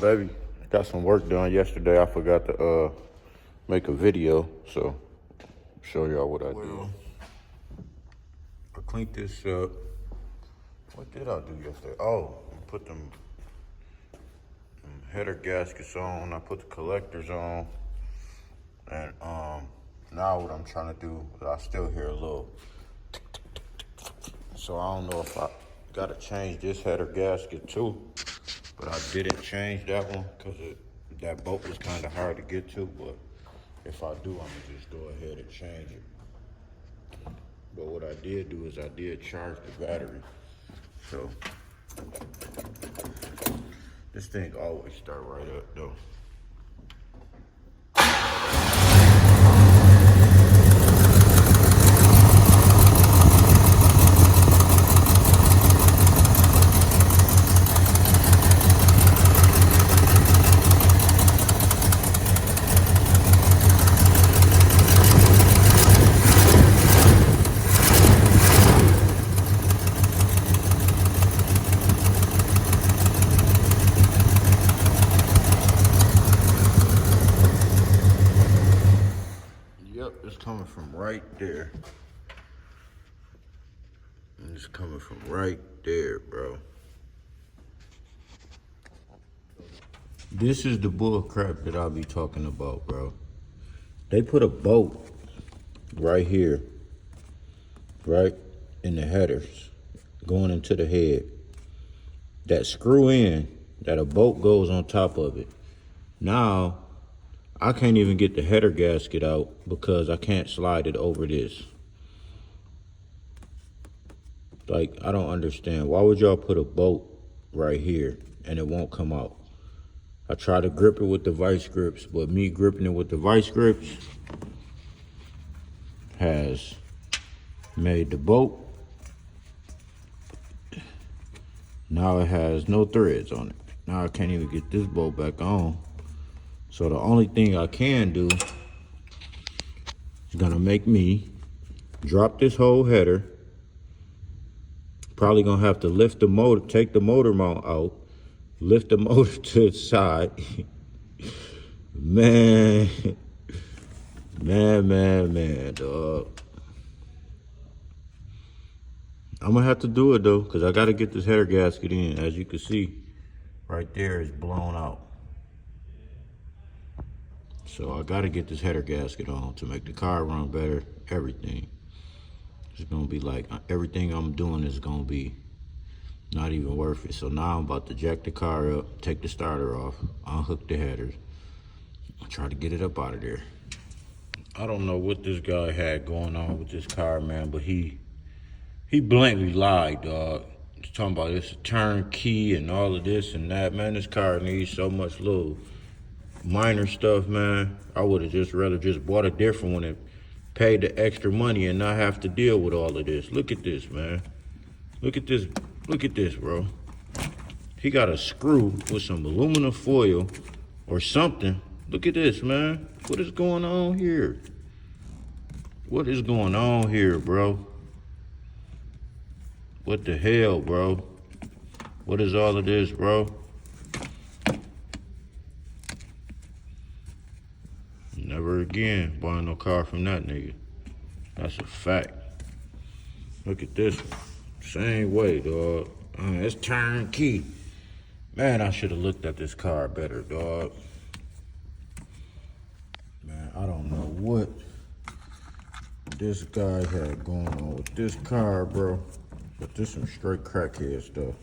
baby. Got some work done yesterday. I forgot to make a video, so show y'all what I did. I cleaned this up. What did I do yesterday? Oh, I put them header gaskets on. I put the collectors on, and now what I'm trying to do is I still hear a little. So I don't know if I gotta change this header gasket too, but I didn't change that one because that bolt was kind of hard to get to. But if I do, I'm gonna just go ahead and change it. But what I did do is I did charge the battery. So this thing always start right up though. Yep, it's coming from right there. And it's coming from right there, bro. This is the bull crap that I'll be talking about, bro. They put a bolt right here, right in the headers, going into the head. That screw in, that a bolt goes on top of it. Now, I can't even get the header gasket out because I can't slide it over this. Like, I don't understand. Why would y'all put a bolt right here and it won't come out? I try to grip it with the vice grips, but me gripping it with the vice grips has made the bolt. Now it has no threads on it. Now I can't even get this bolt back on. So the only thing I can do is gonna make me drop this whole header. Probably gonna have to lift the motor, take the motor mount out, lift the motor to the side. Man, dog. I'm gonna have to do it though, because I gotta get this header gasket in. As you can see, right there is blown out. So I gotta get this header gasket on to make the car run better, everything. It's gonna be like, everything I'm doing is gonna be not even worth it. So now I'm about to jack the car up, take the starter off, unhook the headers, try to get it up out of there. I don't know what this guy had going on with this car, man, but he blatantly lied, dog. He's talking about it's a turnkey and all of this and that. Man, this car needs so much little minor stuff, man. I would have just rather just bought a different one and paid the extra money and not have to deal with all of this. Look at this, man. Look at this, bro. He got a screw with some aluminum foil or something. Look at this, man. What is going on here? What is going on here, bro? What the hell, bro? What is all of this, bro? Never again buying no car from that nigga. That's a fact. Look at this one. Same way, dog. It's turnkey. Man, I should have looked at this car better, dog. Man, I don't know what this guy had going on with this car, bro. But this some straight crackhead stuff.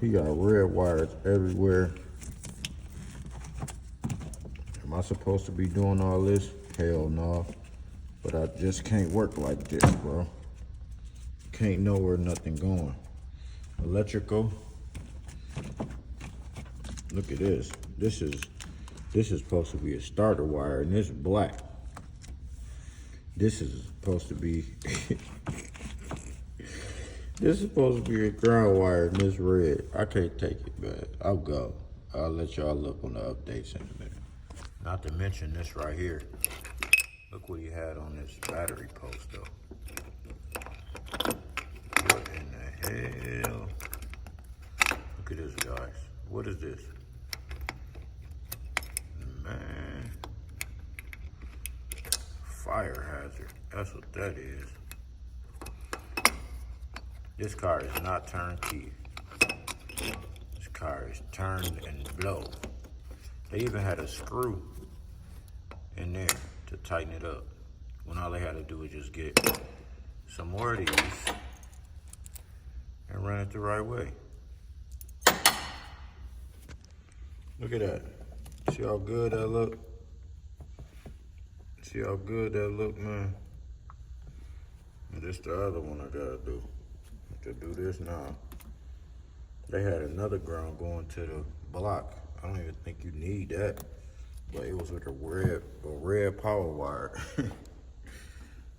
He got red wires everywhere. Am I supposed to be doing all this? Hell no. But I just can't work like this, bro. Can't know where nothing going. Electrical. Look at this. This is supposed to be a starter wire, and it's black. This is supposed to be this is supposed to be a ground wire, and it's red. I can't take it, man. I'll go. I'll let y'all look on the updates in a minute. Not to mention this right here. Look what he had on this battery post, though. What in the hell? Look at this, guys. What is this? fire hazard. That's what that is. This car is not turnkey. This car is turn and blow. They even had a screw in there to tighten it up. When all they had to do was just get some more of these and run it the right way. Look at that. See how good that look? See how good that look, man? And this the other one I gotta do. To do this now. They had another ground going to the block. I don't even think you need that. But it was with a red power wire.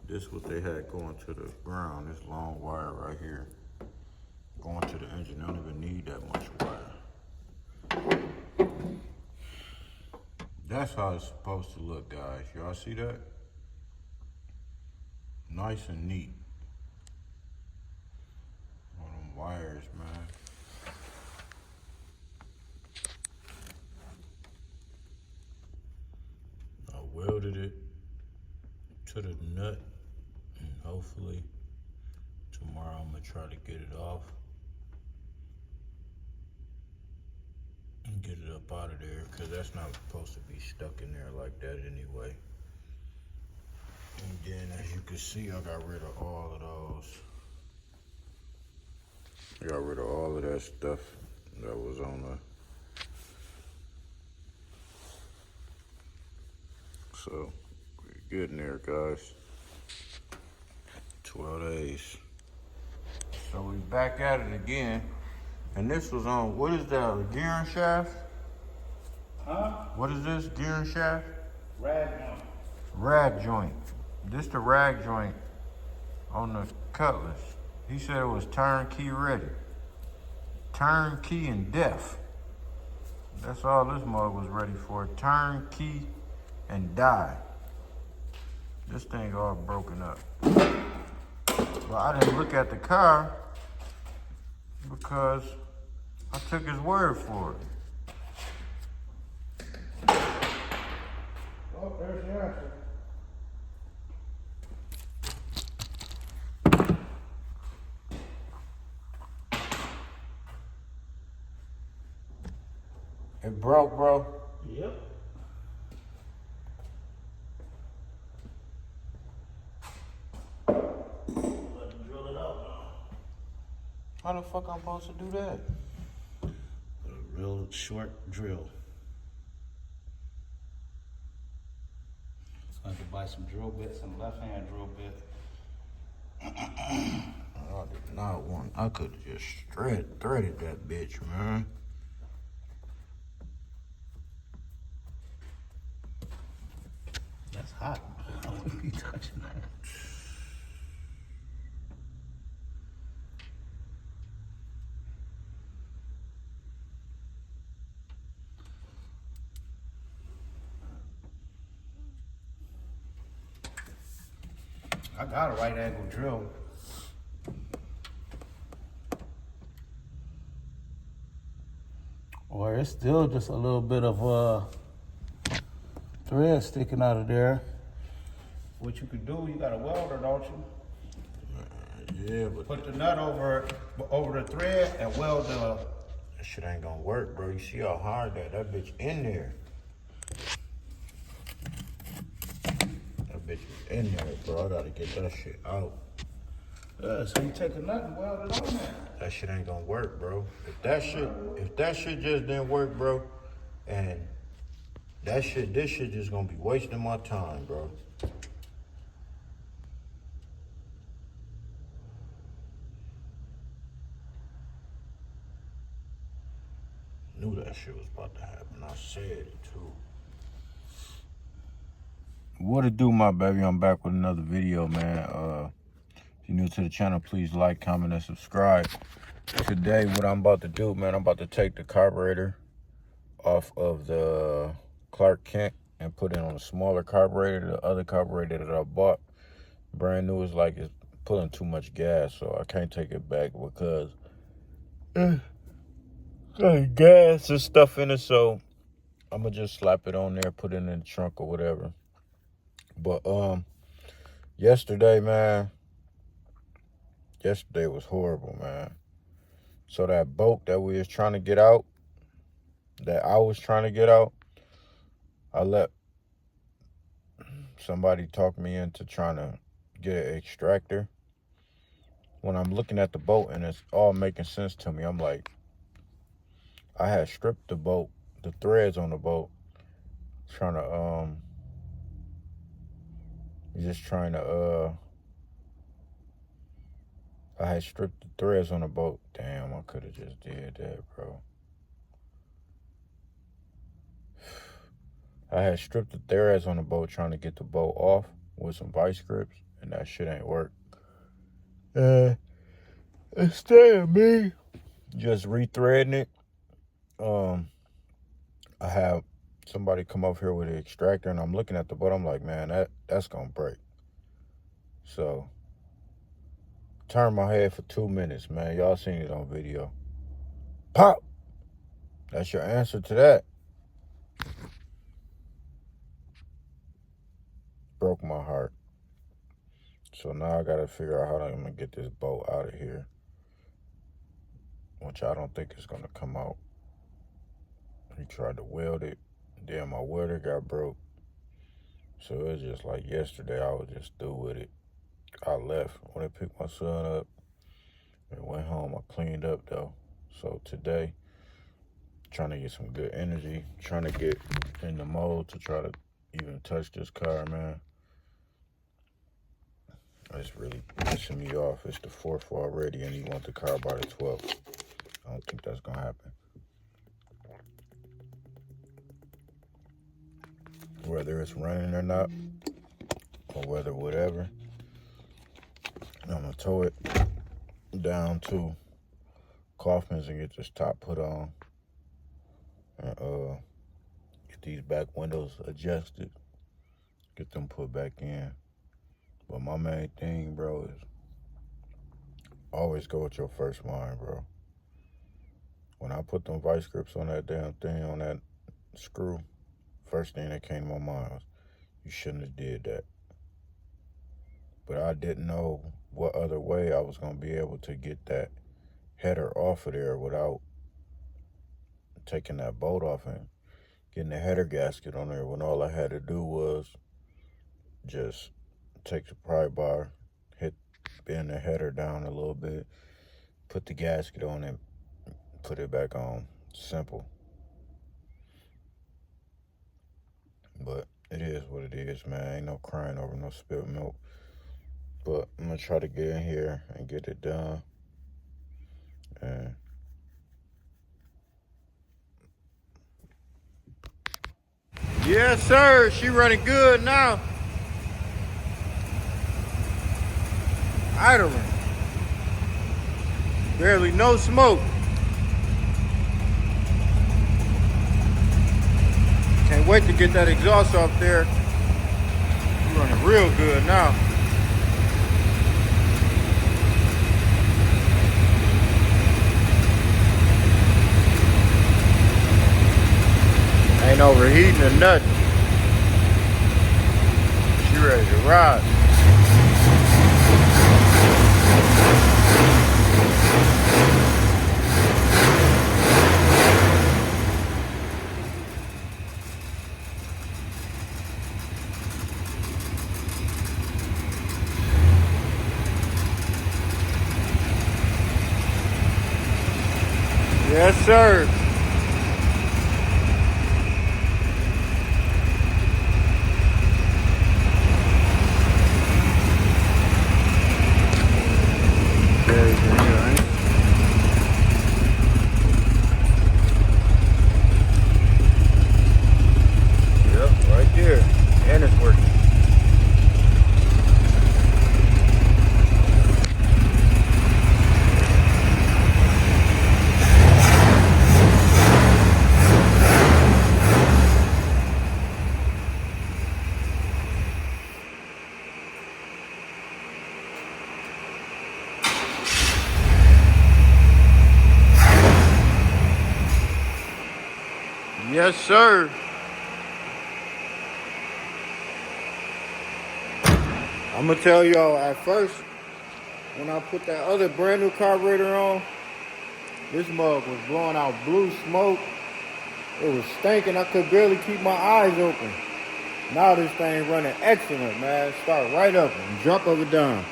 This is what they had going to the ground, this long wire right here. Going to the engine, I don't even need that much wire. That's how it's supposed to look, guys. Y'all see that? Nice and neat. On them wires, man. I welded it to the nut, and hopefully tomorrow I'm gonna try to get it off and get it up out of there, because that's not supposed to be stuck in there like that anyway. And then as you can see, I got rid of all of those. I got rid of all of that stuff that was on the. So we're getting there, guys. 12 days. So we back at it again. And this was on, what is that, a gearing shaft? Huh? What is this, gearing shaft? Rag joint. Rag joint. This the rag joint on the Cutlass. He said it was turnkey ready. Turnkey and deaf. That's all this mug was ready for. Turnkey and die. This thing all broken up. But I didn't look at the car because I took his word for it. Oh, there's the answer. It broke, bro. Yep. Let's drill it out now. How the fuck I'm supposed to do that? A real short drill. I have to buy some drill bits, some left-hand drill bit. I did not want. I could have just threaded that bitch, man. That's hot. I wouldn't be touching that. I got a right angle drill. Or it's still just a little bit of thread sticking out of there. What you could do, you got a welder, don't you? Yeah, but Put the nut over the thread and weld the. that shit ain't gonna work, bro. You see how hard that bitch in there. That bitch is in there, bro. I gotta get that shit out. So you take a nut and weld it on there. That shit ain't gonna work, bro. If that shit just didn't work, bro, and this shit just gonna be wasting my time, bro. Knew that shit was about to happen. I said it too. What it do, my baby? I'm back with another video, man. If you're new to the channel, please like, comment, and subscribe. Today, what I'm about to do, man, I'm about to take the carburetor off of the Clark Kent and put it on a smaller carburetor. The other carburetor that I bought, brand new, is like it's pulling too much gas, so I can't take it back because gas and stuff in it. So I'm gonna just slap it on there, put it in the trunk or whatever. But Yesterday, man. Yesterday was horrible, man. So that boat that we was trying to get out, that I was trying to get out, I let somebody talk me into trying to get an extractor. When I'm looking at the boat and it's all making sense to me, I'm like, I had stripped the boat, the threads on the boat, trying to, I had stripped the threads on the boat. Damn, I could have just did that, bro. I had stripped the threads on the boat trying to get the boat off with some vice grips, and that shit ain't work. Instead of me just rethreading it, I have somebody come up here with an extractor, and I'm looking at the boat. I'm like, man, that's gonna break. So, turn my head for 2 minutes, man. Y'all seen it on video. Pop! That's your answer to that. Broke my heart. So now I gotta figure out how I'm gonna get this boat out of here, which I don't think is gonna come out. He tried to weld it, then my welder got broke. So it was just like yesterday, I was just through with it. I left when I picked my son up and went home. I cleaned up though. So today, trying to get some good energy, trying to get in the mode to try to even touch this car, man. It's really pissing me off. It's the 4th already and he wants the car by the 12th. I don't think that's gonna happen. Whether it's running or not, or whether whatever, I'm gonna tow it down to Kaufman's and get this top put on, and get these back windows adjusted, get them put back in. But my main thing, bro, is always go with your first mind, bro. When I put them vice grips on that damn thing, on that screw, first thing that came to my mind was, you shouldn't have did that. But I didn't know what other way I was going to be able to get that header off of there without taking that bolt off and getting the header gasket on there, when all I had to do was just take the pry bar, bend the header down a little bit, put the gasket on it, put it back on. Simple. But it is what it is, man. Ain't no crying over no spilled milk. But I'm gonna try to get in here and get it done. And yes, sir. She running good now. Idling. Barely no smoke. Can't wait to get that exhaust off there. She's running real good now. Ain't overheating or nothing. She ready to ride. Yes, sir. Very good, right? Yep, right there. And it's working. Yes, sir. I'm gonna tell y'all, at first, when I put that other brand new carburetor on, this mug was blowing out blue smoke. It was stinking. I could barely keep my eyes open. Now this thing running excellent, man. Start right up and drop over down.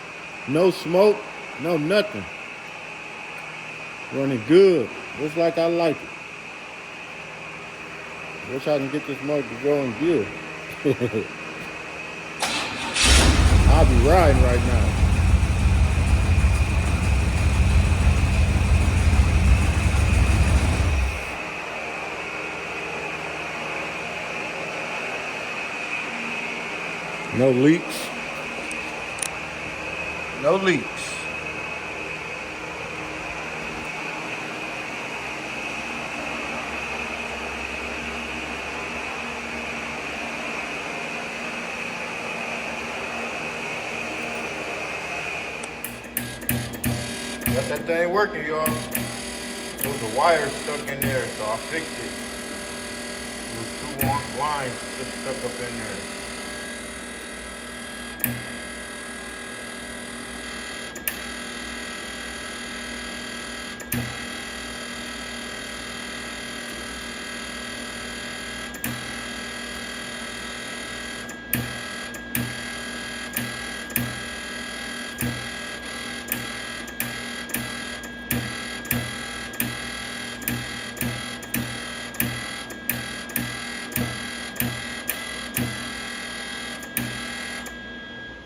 No smoke, no nothing. Running good, just like I like it. Wish I can get this mug to go in gear. I'll be riding right now. No leaks. No leaks. Got that thing working, y'all. There was a wire stuck in there, so I fixed it. There was two lines just stuck up in there.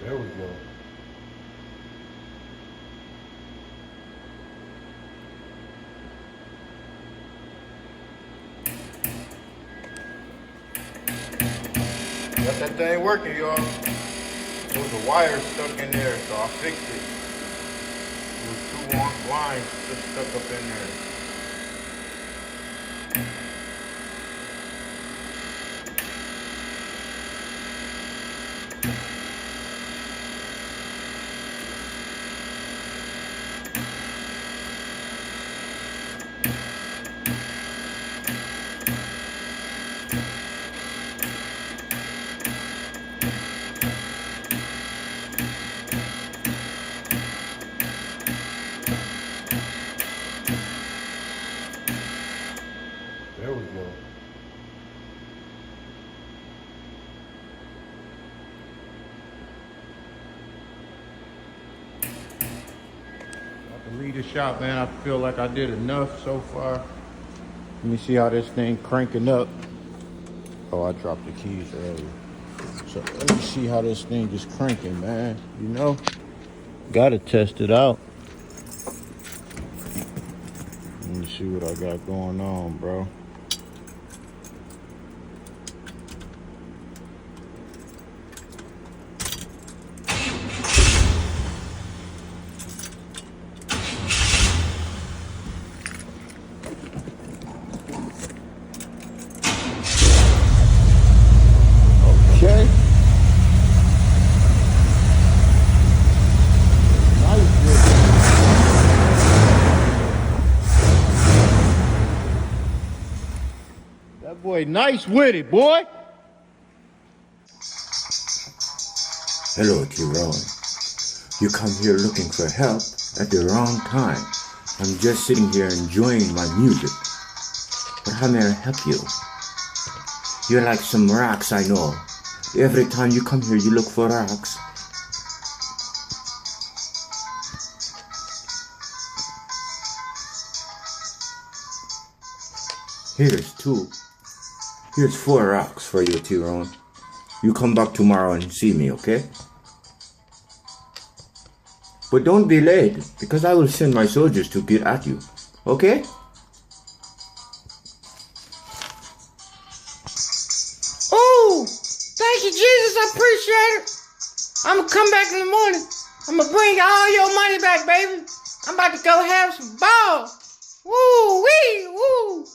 There we go. Got that thing working, y'all. There was a wire stuck in there, so I fixed it. There was two lines just stuck up in there. There we go. About to leave the shop, man. I feel like I did enough so far. Let me see how this thing cranking up. Oh, I dropped the keys earlier. So let me see how this thing is cranking, man. You know, gotta test it out. Let me see what I got going on, bro. Okay. That boy nice with it, boy. Hello, Tyrone. You come here looking for help at the wrong time. I'm just sitting here enjoying my music. But how may I help you? You're like some rocks, I know. Every time you come here, you look for rocks. Here's 2. Here's 4 rocks for you, Tyrone. You come back tomorrow and see me, okay? But don't be late, because I will send my soldiers to get at you, okay? Oh, thank you, Jesus. I appreciate it. I'm going to come back in the morning. I'm going to bring all your money back, baby. I'm about to go have some balls. Woo, wee, woo.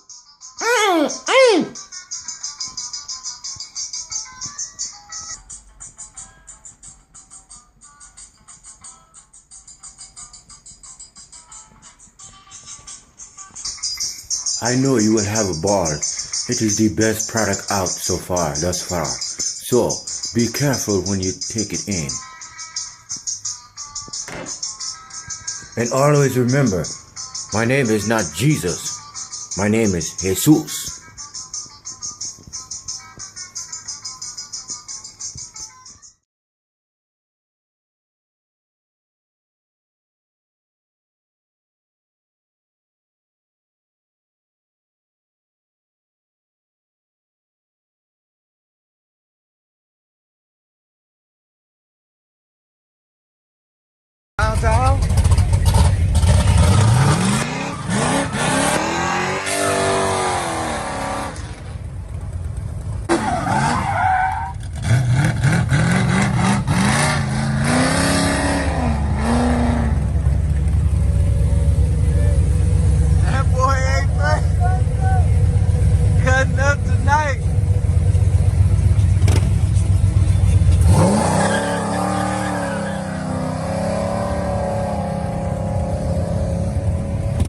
I know you will have a ball. It is the best product out so far, thus far. So, be careful when you take it in. And always remember, my name is not Jesus. My name is Jesus.